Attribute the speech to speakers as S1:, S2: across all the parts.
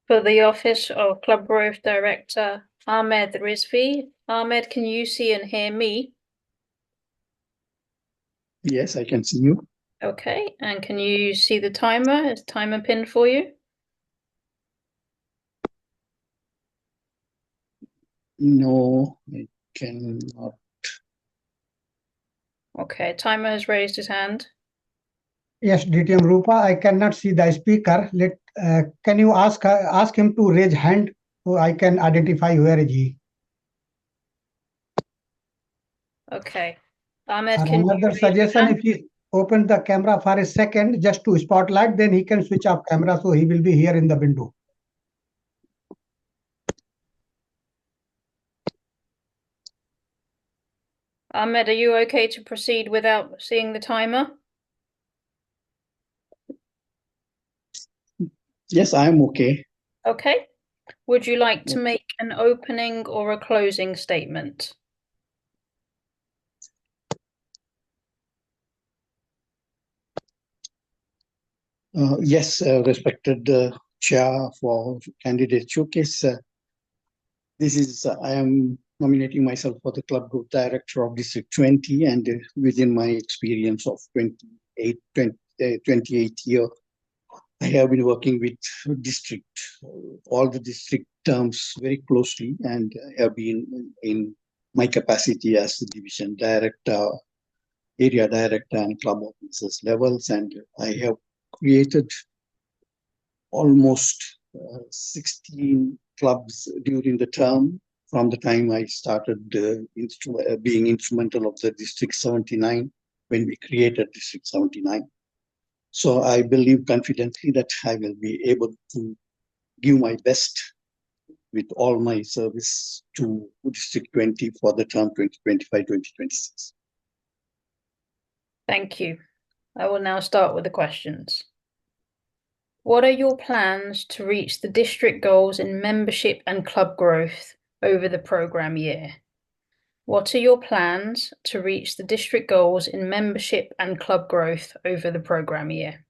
S1: For the Office of Club Growth Director, Ahmed Rizvi. Ahmed, can you see and hear me?
S2: Yes, I can see you.
S1: Okay, and can you see the timer? Is the timer pinned for you?
S2: No, I cannot.
S1: Okay, timer has raised his hand.
S3: Yes, DTM Rupa, I cannot see the speaker. Can you ask him to raise hand so I can identify where is he?
S1: Okay, Ahmed, can you
S3: Another
S1: raise your
S3: suggestion,
S1: hand?
S3: if he open the camera for a second just to spotlight, then he can switch off camera so he will be here in the window.
S1: Ahmed, are you okay to proceed without seeing the timer?
S2: Yes, I am okay.
S1: Okay. Would you like to make an opening or a closing statement?
S2: Yes, respected Chair for Candidate Showcase. I am nominating myself for the Club Group Director of District 20, and within my experience of 28 years, I have been working with all the district terms very closely, and have been in my capacity as the division director, area director, and club officers levels, and I have created almost 16 clubs during the term from the time I started being instrumental of the District 79 when we created District 79. So I believe confidently that I will be able to give my best with all my service to District 20 for the term 2025-2026.
S1: Thank you. I will now start with the questions. What are your plans to reach the district goals in membership and club growth over the programme year? What are your plans to reach the district goals in membership and club growth over the programme year?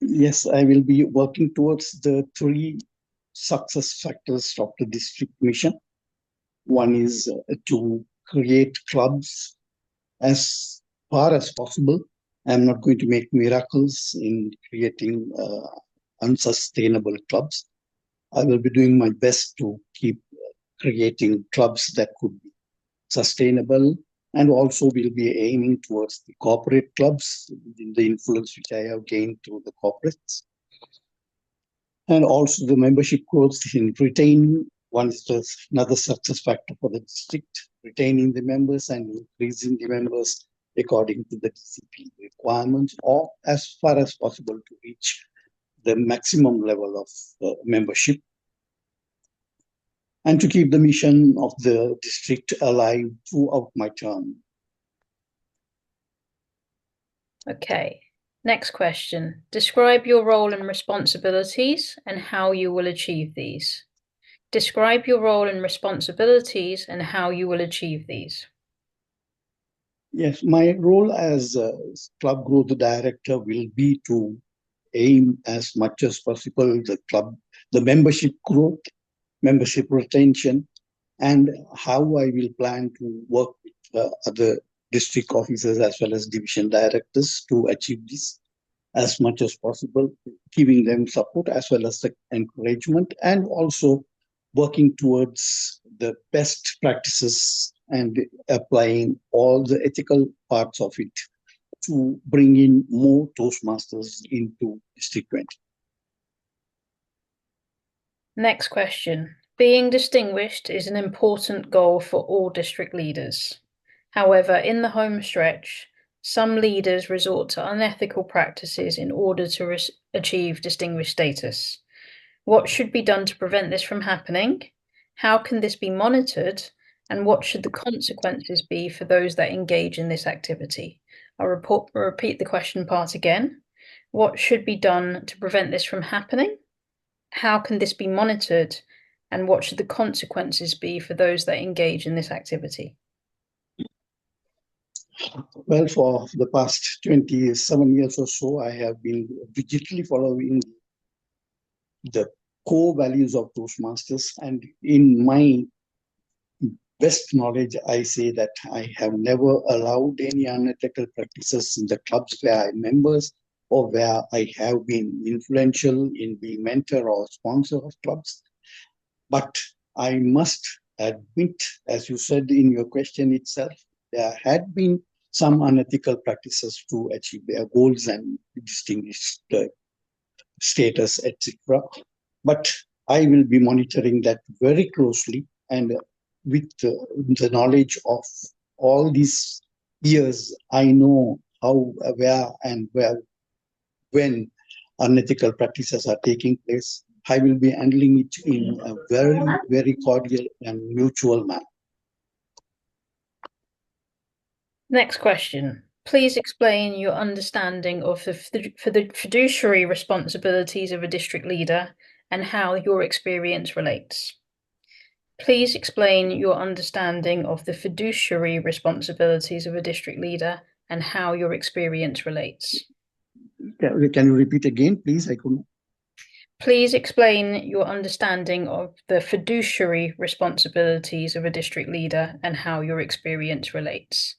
S2: Yes, I will be working towards the 3 success factors of the district mission. One is to create clubs as far as possible. I'm not going to make miracles in creating unsustainable clubs. I will be doing my best to keep creating clubs that could be sustainable, and also will be aiming towards the corporate clubs in the influence which I have gained through the corporates. And also the membership growth in retaining. One is another success factor for the district, retaining the members and increasing the members according to the DCP requirements, or as far as possible to reach the maximum level of membership, and to keep the mission of the district alive throughout my term.
S1: Okay, next question. Describe your role and responsibilities and how you will achieve these. Describe your role and responsibilities and how you will achieve these.
S2: Yes, my role as a club growth director will be to aim as much as possible the membership growth, membership retention, and how I will plan to work with other district officers as well as division directors to achieve this as much as possible, giving them support as well as the encouragement, and also working towards the best practices and applying all the ethical parts of it to bring in more Toastmasters into District 20.
S1: Next question. Being distinguished is an important goal for all district leaders. However, in the home stretch, some leaders resort to unethical practices in order to achieve distinguished status. What should be done to prevent this from happening? How can this be monitored? And what should the consequences be for those that engage in this activity? I'll repeat the question part again. What should be done to prevent this from happening? How can this be monitored? And what should the consequences be for those that engage in this activity?
S2: Well, for the past 27 years or so, I have been digitally following the core values of Toastmasters. And in my best knowledge, I say that I have never allowed any unethical practices in the clubs where I'm members or where I have been influential in being mentor or sponsor of clubs. But I must admit, as you said in your question itself, there had been some unethical practices to achieve their goals and distinguish the status, etc. But I will be monitoring that very closely, and with the knowledge of all these years, I know how, where, and when unethical practices are taking place. I will be handling it in a very, very cordial and mutual manner.
S1: Next question. Please explain your understanding of the fiduciary responsibilities of a district leader and how your experience relates. Please explain your understanding of the fiduciary responsibilities of a district leader and how your experience relates.
S2: Can you repeat again, please? I couldn't.
S1: Please explain your understanding of the fiduciary responsibilities of a district leader and how your experience relates.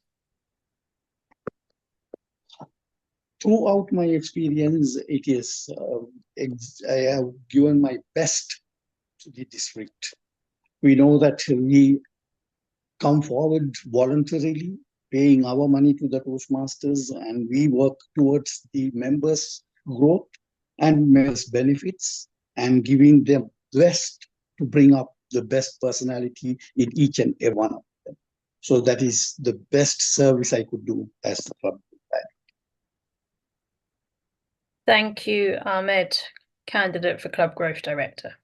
S2: Throughout my experience, it is I have given my best to the district. We know that we come forward voluntarily, paying our money to the Toastmasters, and we work towards the members' growth and members' benefits, and giving them best to bring up the best personality in each and every one of them. So that is the best service I could do as the club.
S1: Thank you, Ahmed, candidate for Club Growth Director.